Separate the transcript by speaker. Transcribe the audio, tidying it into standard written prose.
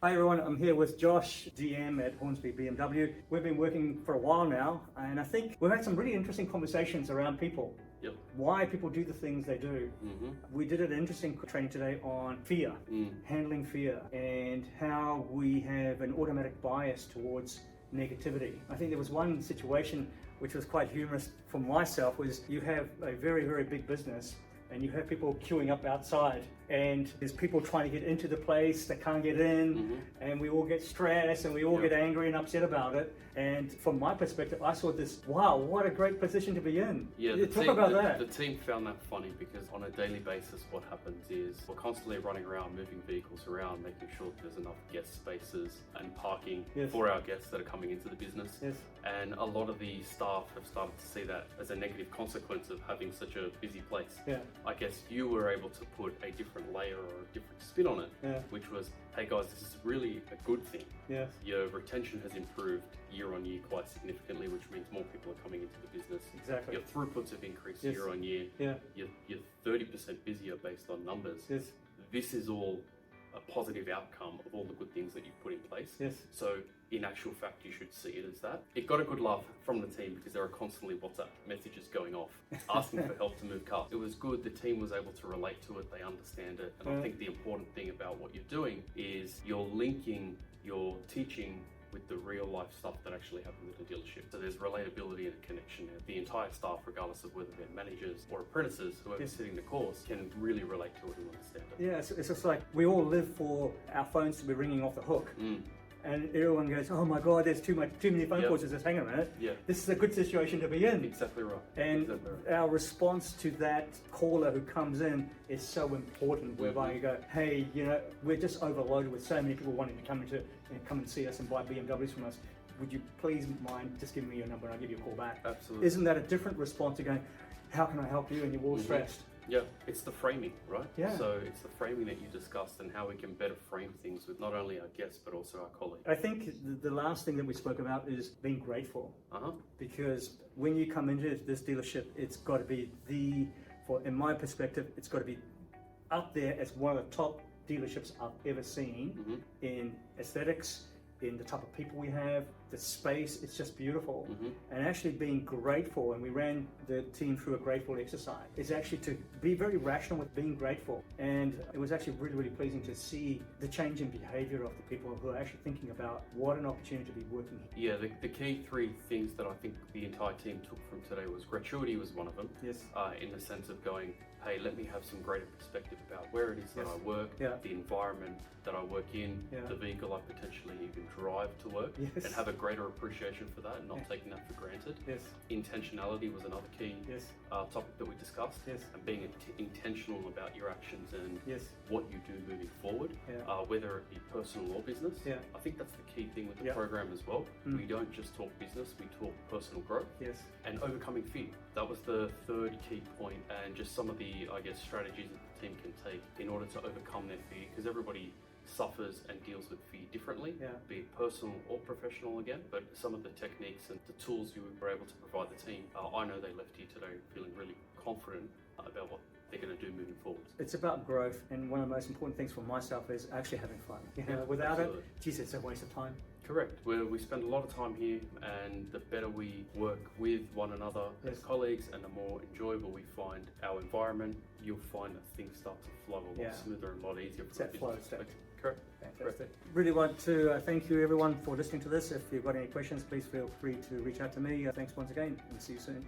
Speaker 1: Hi everyone, I'm here with Josh, GM at Hornsby BMW. We've been working for a while now, and I think we've had some really interesting conversations around people.
Speaker 2: Yep.
Speaker 1: Why people do the things they do. We did an interesting training today on fear, handling fear, and how we have an automatic bias towards negativity. I think there was one situation which was quite humorous for myself, was you have a very, very big business and you have people queuing up outside, and there's people trying to get into the place that can't get in, and we all get stressed and we all get angry and upset about it. And from my perspective, I saw this, wow, what a great position to be in.
Speaker 2: Yeah, the team found that funny because on a daily basis what happens is we're constantly running around, moving vehicles around, making sure that there's enough guest spaces and parking for our guests that are coming into the business. And a lot of the staff have started to see that as a negative consequence of having such a busy place. I guess you were able to put a different layer or a different spin on it, which was, hey guys, this is really a good thing. Your retention has improved year on year quite significantly, which means more people are coming into the business. Your throughputs have increased year on year. You're 30% busier based on numbers. This is all a positive outcome of all the good things that you've put in place. So in actual fact, you should see it as that. It got a good laugh from the team because there are constantly WhatsApp messages going off asking for help to move cars. It was good. The team was able to relate to it. They understand it. And I think the important thing about what you're doing is you're linking your teaching with the real life stuff that actually happens at a dealership. So there's relatability and a connection there. The entire staff, regardless of whether they're managers or apprentices, whoever's sitting the course, can really relate to it and understand it.
Speaker 1: Yeah, it's just like we all live for our phones to be ringing off the hook. And everyone goes, oh my God, there's too many phone calls. Just hang on a minute. This is a good situation to be in.
Speaker 2: Exactly right.
Speaker 1: And our response to that caller who comes in is so important, whereby you go, hey, you know, we're just overloaded with so many people wanting to come and see us and buy BMWs from us. Would you please mind just giving me your number and I'll give you a call back?
Speaker 2: Absolutely.
Speaker 1: Isn't that a different response to going, how can I help you? And you're all stressed.
Speaker 2: Yeah, it's the framing, right?
Speaker 1: Yeah.
Speaker 2: So it's the framing that you discussed and how we can better frame things with not only our guests but also our colleagues.
Speaker 1: I think the last thing that we spoke about is being grateful. Because when you come into this dealership, it's got to be in my perspective, it's got to be up there as one of the top dealerships I've ever seen in aesthetics, in the type of people we have, the space, it's just beautiful. And actually being grateful, and we ran the team through a grateful exercise, is actually to be very rational with being grateful. And it was actually really, really pleasing to see the change in behavior of the people who are actually thinking about what an opportunity to be working here.
Speaker 2: Yeah, the key three things that I think the entire team took from today was gratuity was one of them. In the sense of going, hey, let me have some greater perspective about where it is that I work, the environment that I work in, the vehicle I potentially even drive to work, and have a greater appreciation for that and not taking that for granted. Intentionality was another key topic that we discussed, and being intentional about your actions and what you do moving forward, whether it be personal or business. I think that's the key thing with the program as well. We don't just talk business, we talk personal growth and overcoming fear. That was the third key point, and just some of the, I guess, strategies that the team can take in order to overcome their fear, because everybody suffers and deals with fear differently, be it personal or professional again, but some of the techniques and the tools you were able to provide the team, I know they left here today feeling really confident about what they're going to do moving forward.
Speaker 1: It's about growth, and one of the most important things for myself is actually having fun. Without it, geez, it's a waste of time.
Speaker 2: Correct. We spend a lot of time here, and the better we work with one another as colleagues and the more enjoyable we find our environment, you'll find that things start to flow a lot smoother and a lot easier from a business perspective. Correct.
Speaker 1: Fantastic. Really want to thank you everyone for listening to this. If you've got any questions, please feel free to reach out to me. Thanks once again, and see you soon.